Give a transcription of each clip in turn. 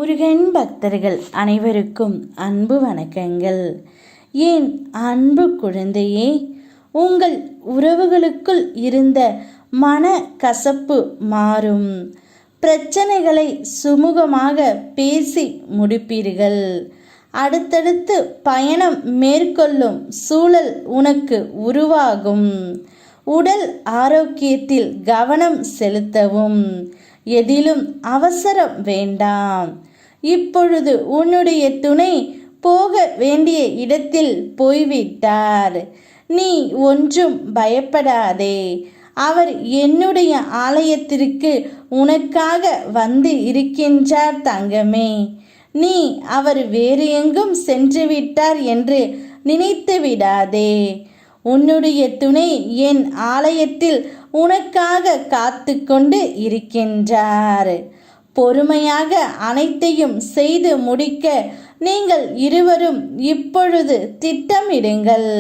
முருகன் பக்தர்கள் அனைவருக்கும் அன்பு வணக்கங்கள். என் அன்பு குழந்தையே, உங்கள் உறவுகளுக்குள் இருந்த மன கசப்பு மாறும். பிரச்சனைகளை சுமூகமாக பேசி முடிப்பீர்கள். அடுத்தடுத்து பயணம் மேற்கொள்ளும் சூழல் உனக்கு உருவாகும். உடல் ஆரோக்கியத்தில் கவனம் செலுத்தவும். எதிலும் அவசரம் வேண்டாம். இப்பொழுது உன்னுடைய துணை போக வேண்டிய இடத்தில் போய்விட்டார். நீ ஒன்றும் பயப்படாதே. அவர் என்னுடைய ஆலயத்திற்கு உனக்காக வந்து இருக்கின்றார் தங்கமே. நீ அவர் வேறு எங்கும் சென்று விட்டார் என்று நினைத்து விடாதே. உன்னுடைய துணை என் ஆலயத்தில் உனக்காக காத்து கொண்டு இருக்கின்றார். பொறுமையாக அனைத்தையும் செய்து முடிக்க நீங்கள் இருவரும் இப்பொழுது திட்டமிடுங்கள்.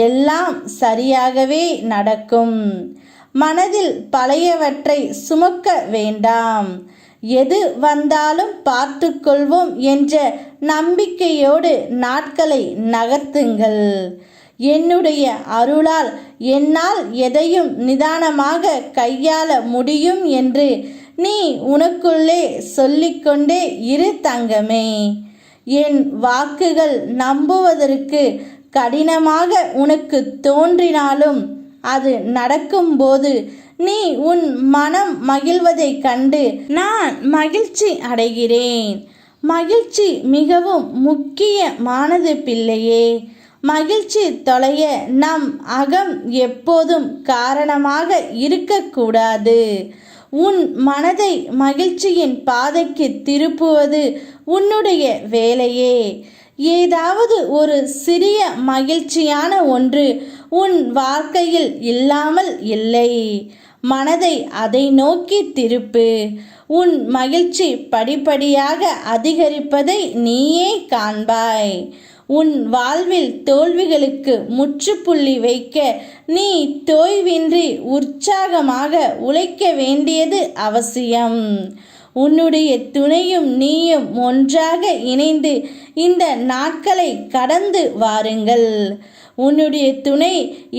எல்லாம் சரியாகவே நடக்கும். மனதில் பழையவற்றை சுமக்க வேண்டாம். எது வந்தாலும் பார்த்து கொள்வோம் என்ற நம்பிக்கையோடு நாட்களை நகர்த்துங்கள். என்னுடைய அருளால் என்னால் எதையும் நிதானமாக கையாள முடியும் என்று நீ உனக்குள்ளே சொல்லிக்கொண்டே இரு தங்கமே. என் வாக்குகள் நம்புவதற்கு கடினமாக உனக்கு தோன்றினாலும் அது நடக்கும்போது நீ உன் மனம் மகிழ்வதைக் கண்டு நான் மகிழ்ச்சி அடைகிறேன். மகிழ்ச்சி மிகவும் முக்கியமானது பிள்ளையே. மகிழ்ச்சி தொலைய நம் அகம் எப்போதும் காரணமாக இருக்கக்கூடாது. உன் மனதை மகிழ்ச்சியின் பாதைக்கு திருப்புவது உன்னுடைய வேலையே. ஏதாவது ஒரு சிறிய மகிழ்ச்சியான ஒன்று உன் வாழ்க்கையில் இல்லாமல் இல்லை. மனதை அதை நோக்கி திருப்பு. உன் மகிழ்ச்சி படிப்படியாக அதிகரிப்பதை நீயே காண்பாய். உன் வாழ்வில் தோல்விகளுக்கு முற்றுப்புள்ளி வைக்க நீ தோய்வின்றி உற்சாகமாக உழைக்க வேண்டியது அவசியம். உன்னுடைய துணையும் நீயும் ஒன்றாக இணைந்து இந்த நாட்களை கடந்து வாருங்கள். உன்னுடைய துணை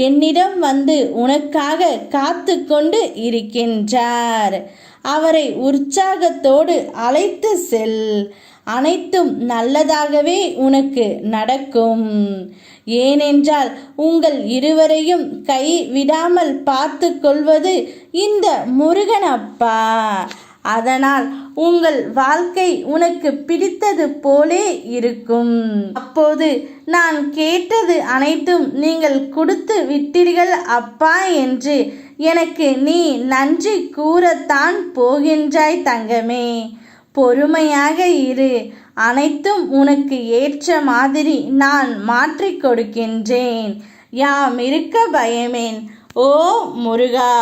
என்னிடம் வந்து உனக்காக காத்து கொண்டு இருக்கின்றார். அவரை உற்சாகத்தோடு அழைத்து செல். அனைத்தும் நல்லதாகவே உனக்கு நடக்கும். ஏனென்றால் உங்கள் இருவரையும் கை விடாமல் பார்த்து கொள்வது இந்த முருகனப்பா. அதனால் உங்கள் வாழ்க்கை உனக்கு பிடித்தது போலே இருக்கும். அப்போது நான் கேட்டது அனைத்தும் நீங்கள் கொடுத்து விட்டீர்கள் அப்பா என்று எனக்கு நீ நன்றி கூறத்தான் போகின்றாய் தங்கமே. பொறுமையாக இரு. அனைத்தும் உனக்கு ஏற்ற மாதிரி நான் மாற்றிக் கொடுக்கின்றேன். யாம் இருக்க பயமேன். ஓ முருகா.